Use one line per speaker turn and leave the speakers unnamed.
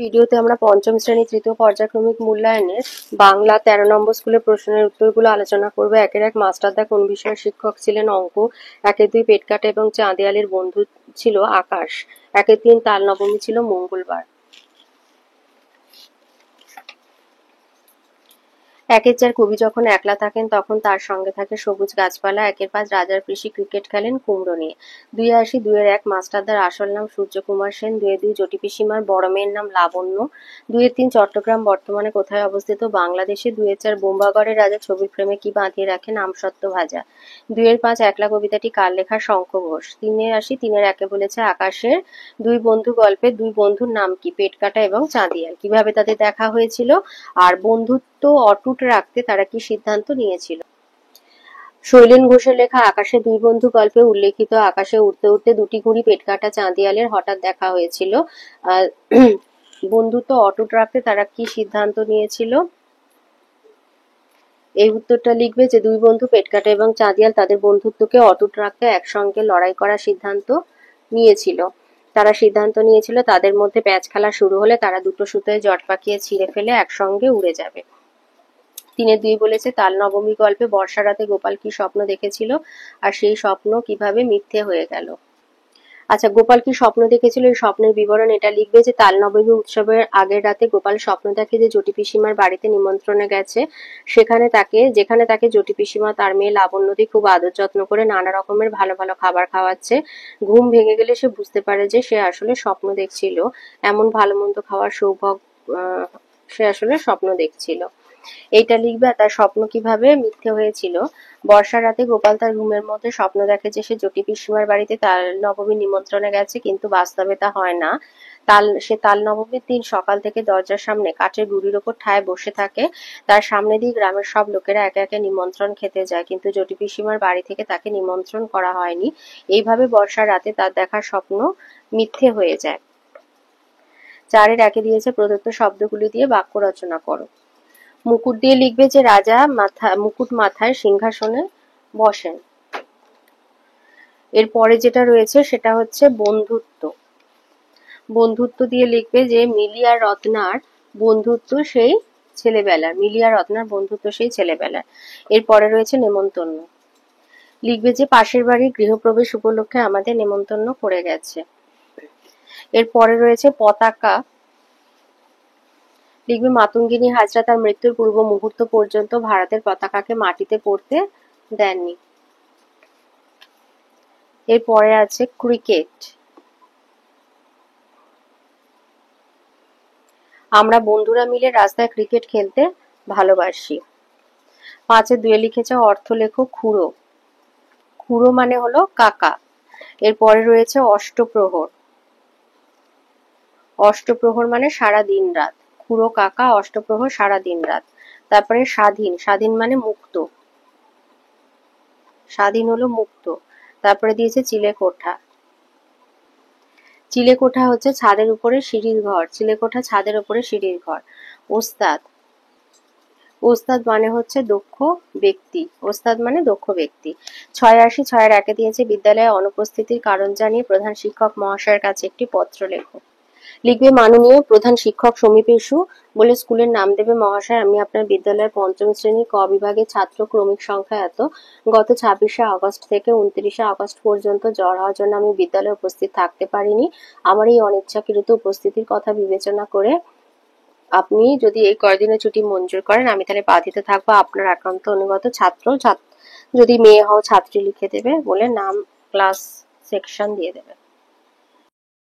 ভিডিওতে আমরা পঞ্চম শ্রেণী তৃতীয় পর্যায়ক্রমিক মূল্যায়নের বাংলা 13 নম্বর স্কুলের প্রশ্নের উত্তরগুলো আলোচনা করবো। একের এক মাস্টারদা কোন বিষয়ের শিক্ষক ছিলেন? অঙ্ক। একের দুই পেটকাটা এবং চাঁদিয়ালের বন্ধু ছিল আকাশ। একের তিন তাল নবমী ছিল মঙ্গলবার। একের চার কবি যখন একলা থাকেন তখন তার সঙ্গে থাকে সবুজ গাছপালা। একের পাঁচ রাজার পিসি ক্রিকেট খেলেন কুমড়ো নিয়ে। 2 2 এক মাস্টারদার আসল নাম সূর্যকুমার সেন। 2 জটি পিসিমার বড় মেয়ের নাম লাবণ্য। 2-3 চট্টগ্রাম বর্তমানে কোথায় অবস্থিত? বাংলাদেশে। 2-4 বোম্বাগড়ের রাজা ছবির ফ্রেমে কি বাঁধিয়ে রাখেন? আমসত্ত্ব ভাজা। 2-5 একলা কবিতাটি কার লেখা? শঙ্খ ঘোষ। 3-1 বলেছে আকাশের দুই বন্ধু গল্পের দুই বন্ধুর নাম কি? পেটকাটা এবং চাঁদিয়াল। কিভাবে তাদের দেখা হয়েছিল? আর বন্ধুত্ব অটুট রাখতে তারা কি সিদ্ধান্ত নিয়েছিল? শৈলেন ঘোষের লেখা আকাশে দুই বন্ধু গল্পে উল্লেখিত আকাশে উঠতে উঠতে দুটি ঘুড়ি পেটকাটা চাঁদিয়ালের হঠাৎ দেখা হয়েছিল। বন্ধুত্ব অটুট রাখতে তারা কি সিদ্ধান্ত নিয়েছিল? এই উত্তরটা লিখবে যে দুই বন্ধু পেটকাটা এবং চাঁদিয়াল তাদের বন্ধুত্বকে অটুট রাখতে একসঙ্গে লড়াই করার সিদ্ধান্ত নিয়েছিল। তারা সিদ্ধান্ত নিয়েছিল তাদের মধ্যে প্যাঁচ খেলা শুরু হলে তারা দুটো সুতোয় জট পাকিয়ে ছিঁড়ে ফেলে একসঙ্গে উড়ে যাবে। 3-2 বলেছে তাল নবমী গল্পে বর্ষা রাতে গোপাল কি স্বপ্ন দেখেছিল আর সেই স্বপ্ন কিভাবে মিথ্যে হয়ে গেল? আচ্ছা, গোপাল কি স্বপ্ন দেখেছিল এই স্বপ্নের বিবরণ এটা লিখবে যে তাল নবমী উৎসবের আগের রাতে গোপাল স্বপ্ন দেখে যে জটি পিসিমার বাড়িতে নিমন্ত্রণে গেছে। যেখানে তাকে জটি পিসিমা তার মেয়ে লাবণ্যদি খুব আদর যত্ন করে নানা রকমের ভালো ভালো খাবার খাওয়াচ্ছে। ঘুম ভেঙে গেলে সে বুঝতে পারে যে সে আসলে স্বপ্ন দেখছিল। এমন ভালো মন্দ খাওয়ার সে আসলে স্বপ্ন দেখছিল। এইটা লিখবে। আর তার স্বপ্ন কিভাবে মিথ্যে হয়েছিল? বর্ষার রাতে গোপাল তার ঘুমের মধ্যে স্বপ্ন দেখে যে সে জটি পিসিমার বাড়িতে তাল নবমীর নিমন্ত্রণে গেছে, কিন্তু বাস্তবে তা হয় না। সে তাল নবমীর দিন সকাল থেকে দরজার সামনে কাঠের গুঁড়ির ওপর ঠায় বসে থাকে। তার সামনে দিয়ে গ্রামের সব লোকেরা একে একে নিমন্ত্রণ খেতে যায়, কিন্তু জটি পিসিমার বাড়ি থেকে তাকে নিমন্ত্রণ করা হয়নি। এইভাবে বর্ষার রাতে তার দেখা স্বপ্ন মিথ্যে হয়ে যায়। 4-1 দিয়েছে প্রদত্ত শব্দগুলি দিয়ে বাক্য রচনা করো। মুকুট দিয়ে লিখবে যে রাজা মুকুট মাথায় সিংহাসনে বসেন। এরপরে যেটা রয়েছে সেটা হচ্ছে বন্ধুত্ব। বন্ধুত্ব দিয়ে লিখবে যে মিলি আর রত্নার বন্ধুত্ব সেই ছেলেবেলার। এরপরে রয়েছে নেমন্তন্ন। লিখবে যে পাশের বাড়ির গৃহপ্রবেশ উপলক্ষে আমাদের নেমন্তন্ন করে গেছে। এরপরে রয়েছে পতাকা। লিখবে মাতঙ্গিনী হাজরা তার মৃত্যুর পূর্ব মুহূর্ত পর্যন্ত ভারতের পতাকাকে মাটিতে পড়তে দেননি। এরপরে আছে ক্রিকেট। আমরা বন্ধুরা মিলে রাস্তায় ক্রিকেট খেলতে ভালোবাসি। 5-2 লিখেছে অর্থ লেখো খুঁড়ো। খুঁড়ো মানে হলো কাকা। এরপরে রয়েছে অষ্টপ্রহর। অষ্টপ্রহর মানে সারা দিন রাত। খুঁড়ো কাকা, অষ্টপ্রহর সারা দিন রাত। তারপরে স্বাধীন। স্বাধীন মানে মুক্ত। স্বাধীন হলো মুক্ত। তারপরে দিয়েছে চিলেকোঠা। চিলেকোঠা হচ্ছে ছাদের উপরে সিঁড়ির ঘর। চিলেকোঠা ছাদের উপরে সিঁড়ির ঘর। ওস্তাদ। ওস্তাদ মানে হচ্ছে দক্ষ ব্যক্তি। ওস্তাদ মানে দক্ষ ব্যক্তি। 6-1 দিয়েছে বিদ্যালয়ে অনুপস্থিতির কারণ জানিয়ে প্রধান শিক্ষক মহাশয়ের কাছে একটি পত্র লেখো। লিখবে মাননীয় প্রধান শিক্ষক সমীপেশু বলে স্কুলের নাম দেবে। মহাশয়, আমি আপনার বিদ্যালয়ের 5ম শ্রেণী ক বিভাগের ছাত্র, ক্রমিক সংখ্যা এত। গত 26শে আগস্ট থেকে 29শে আগস্ট পর্যন্ত জ্বর হওয়ার জন্য আমি বিদ্যালয়ে উপস্থিত থাকতে পারিনি। আমার এই অনিচ্ছাকৃত উপস্থিতির কথা বিবেচনা করে আপনি যদি এই কয়দিনের ছুটি মঞ্জুর করেন আমি তাহলে বাধিত থাকবো। আপনার একান্ত অনুগত ছাত্র। যদি মেয়ে হও ছাত্রী লিখে দেবে বলে নাম, ক্লাস, সেকশন দিয়ে দেবে।